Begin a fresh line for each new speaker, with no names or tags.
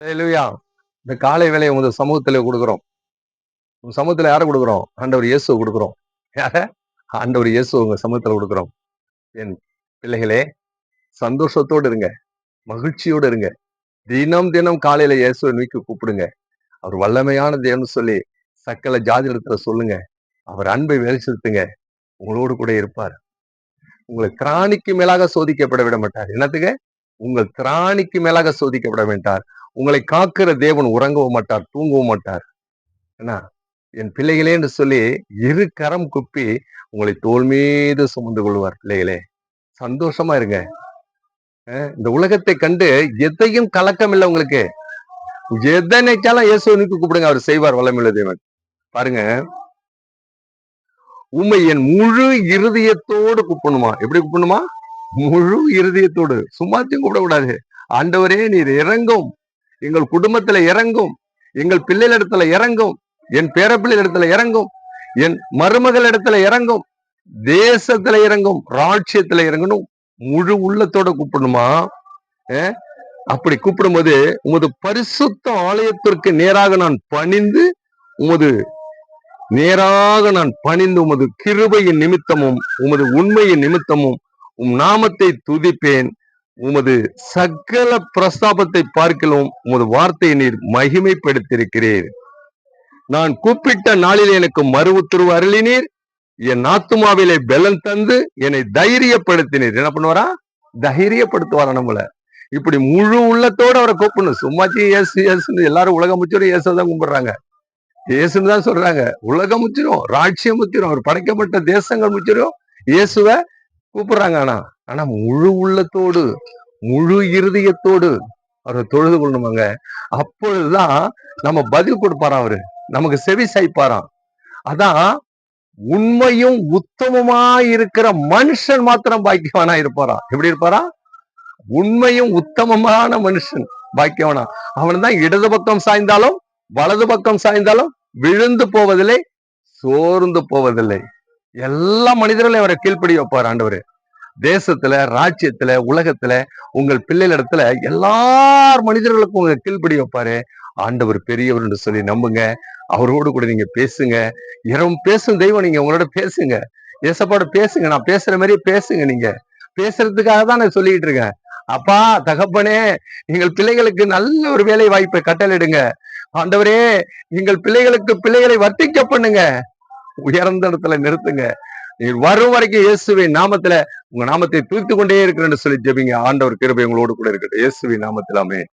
அல்லேலூயா. இந்த காலை வேளையை உங்க சமூகத்துல கொடுக்கிறோம். உங்க சமூகத்துல யார கொடுக்கிறோம்? ஆண்டவர் இயேசுவ கொடுக்கிறோம். யார? ஆண்டவர் இயேசுவ உங்க சமூகத்துல கொடுக்கிறோம். என் பிள்ளைகளே, சந்தோஷத்தோடு இருங்க. மகிழ்ச்சியோடு இருங்க. தினம் தினம் காலையில இயேசுவை நோக்கி கூப்பிடுங்க. அவர் வல்லமையான தேவன்னு சொல்லி சகல ஜாதியிடத்துல சொல்லுங்க. அவர் அன்பை வெளிச்செலுத்துங்க. உங்களோடு கூட இருப்பார். உங்களை திராணிக்கு மேலாக சோதிக்கப்பட விட மாட்டார். என்னத்துக்கு? உங்கள் திராணிக்கு மேலாக சோதிக்கப்பட மாட்டார். உங்களை காக்கிற தேவன் உறங்கவும் மாட்டார், தூங்கவும் மாட்டார். என்ன? என் பிள்ளைகளே என்று சொல்லி இரு கரம் குப்பி உங்களை தோள் மீது சுமந்து கொள்வார். பிள்ளைகளே, சந்தோஷமா இருங்க. இந்த உலகத்தை கண்டு எதையும் கலக்கம் இல்லை உங்களுக்கு. எதை நினைச்சாலும் இயேசுவை நோக்கி கூப்பிடுங்க, அவர் செய்வார். வல்லமையுள்ள தேவன். பாருங்க, உண்மை என் முழு இருதயத்தோடு கூப்பிடணுமா? எப்படி கூப்பிடணுமா? முழு இருதயத்தோடு. சும்மாத்தையும் கூப்பிடக்கூடாது. ஆண்டவரே, நீர் இறங்கும், எங்கள் குடும்பத்துல இறங்கும், எங்கள் பிள்ளைகள் இடத்துல இறங்கும், என் பேர பிள்ளைகள் இடத்துல இறங்கும், என் மருமகள் இடத்துல இறங்கும், தேசத்துல இறங்கும், ராட்சியத்துல இறங்கணும். முழு உள்ளத்தோட கூப்பிடணுமா? அப்படி கூப்பிடும் போது உமது பரிசுத்த ஆலயத்திற்கு நேராக நான் பணிந்து உமது கிருபையின் நிமித்தமும் உமது உண்மையின் நிமித்தமும் உம் நாமத்தை துதிப்பேன். உமது சகல பிரஸ்தாபத்தை பார்க்கலாம் உமது வார்த்தையை நீர் மகிமைப்படுத்தியிருக்கிறீர். நான் கூப்பிட்ட நாளில் எனக்கு மறு உத்தரவு அருளினீர். என் ஆத்துமாவிலே பலன் தந்து என்னை தைரியப்படுத்தினீர். என்ன பண்ணுவாரா? தைரியப்படுத்துவாரா நம்மள. இப்படி முழு உள்ளத்தோட அவரை கூப்பிடணும். சும்மாச்சி இயேசு இயேசுன்னு எல்லாரும் உலகம் முச்சிரும் இயேசுதான் கும்பிடுறாங்க. இயேசுன்னு தான் சொல்றாங்க. உலகம் முச்சிரும், ராட்சியம் முச்சிரும், அவர் படைக்கப்பட்ட தேசங்கள் முச்சிரும், இயேசுவ கூப்பிடுறாங்க. ஆனா முழு உள்ளத்தோடு முழு இருதயத்தோடு அவரை தொழுது கொள்ளணுமாங்க. அப்பொழுதுதான் நம்ம பதில் கொடுப்பாராம். அவரு நமக்கு செவி சாய்ப்பாராம். அதான் உண்மையும் உத்தமமா இருக்கிற மனுஷன் மாத்திரம் பாக்கியவானா இருப்பாராம். எப்படி இருப்பாரா? உண்மையும் உத்தமமான மனுஷன் பாக்கியவானா. அவன் தான் இடது பக்கம் சாய்ந்தாலும் வலது பக்கம் சாய்ந்தாலும் விழுந்து போவதில்லை, சோர்ந்து போவதில்லை. எல்லா மனிதர்களையும் அவரை கீழ்ப்படி வைப்பார் ஆண்டவர். தேசத்துல, ராஜ்யத்துல, உலகத்துல, உங்கள் பிள்ளைகளிடத்துல எல்லார் மனிதர்களுக்கும் உங்க கீழ்ப்படி வைப்பாரு. ஆண்டவர் பெரியவர் என்று சொல்லி நம்புங்க. அவரோடு கூட நீங்க பேசுங்க. இரவும் பேசும் தெய்வம். நீங்க உங்களோட பேசுங்க, ஏசப்பாடு பேசுங்க. நான் பேசுற மாதிரி பேசுங்க. நீங்க பேசுறதுக்காக தான் நான் சொல்லிட்டு இருக்கேன். அப்பா, தகப்பனே, எங்கள் பிள்ளைகளுக்கு நல்ல ஒரு வேலை வாய்ப்பை கட்டளையிடுங்க. ஆண்டவரே, எங்கள் பிள்ளைகளை வர்த்திக்க பண்ணுங்க, உயர்ந்த இடத்துல நிறுத்துங்க. வரும் வரைக்கும் இயேசுவின் நாமத்துல உங்க நாமத்தை தூக்கிக் கொண்டே இருக்கிறேன்னு சொல்லி ஜெபிங்க. ஆண்டவர் கிருபை உங்களோடு கூட இருக்கட்டும். இயேசுவின் நாமத்தில் ஆமென்.